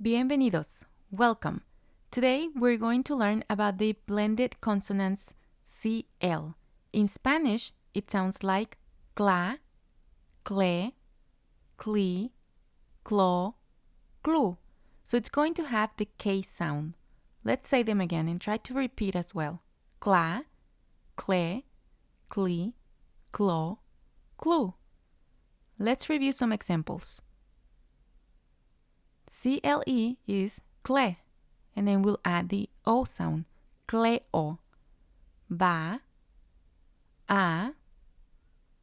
Bienvenidos. Welcome. Today we're going to learn about the blended consonants CL. In Spanish, it sounds like cla, cle, cli, clo, clu. So it's going to have the K sound. Let's say them again and try to repeat as well. Cla, cle, cli, clo, clu. Let's review some examples. CLE is cle, and then we'll add the O sound, cleo. Ba, a,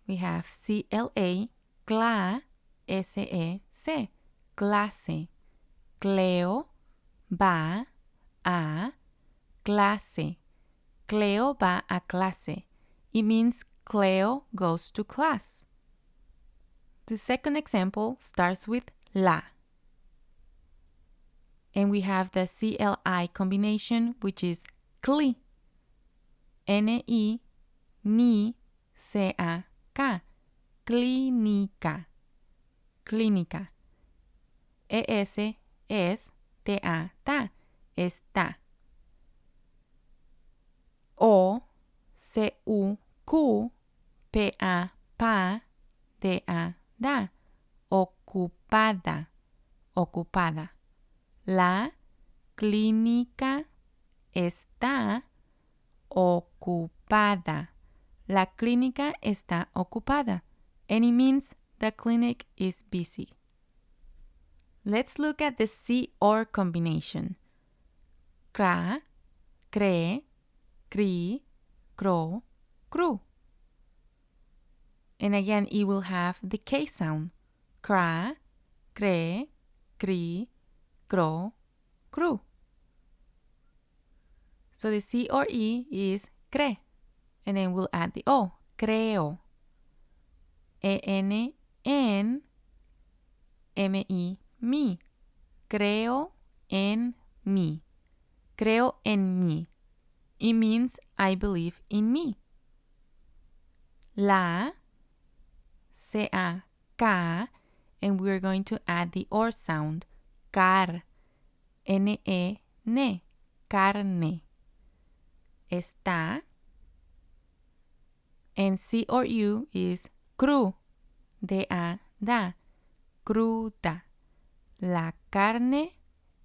we have CLA, cla, SEC, clase. Cleo, va, a, clase. Cleo va a clase. It means Cleo goes to class. The second example starts with la. And we have the CLI combination, which is cli. N-E, ni, C-A-K. Clínica. Clínica. E-S, es, T-A-Ta. Está. O, C-U-Q, P-A, pa, D-A, da. Ocupada. Ocupada. La clínica está ocupada. La clínica está ocupada. And it means the clinic is busy. Let's look at the C-OR combination. Cra, cre, cri, cro, cru. And again, it will have the K sound. Cra, cre, cri, cro, cru. So the C or E is cre. And then we'll add the O, creo. E-N-N, M-I, mi. Creo en mí. Creo en mí. It means I believe in me. La, C-A-K, and we're going to add the OR sound. Car, N-E-N, carne. Está, and C or U is cru, D-A, da, cruda. La carne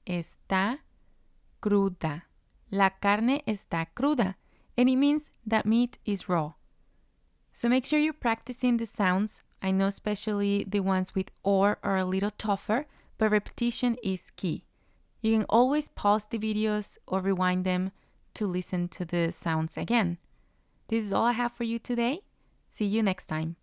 está cruda. La carne está cruda, and it means that meat is raw. So make sure you're practicing the sounds. I know especially the ones with or are a little tougher, but repetition is key. You can always pause the videos or rewind them to listen to the sounds again. This is all I have for you today. See you next time.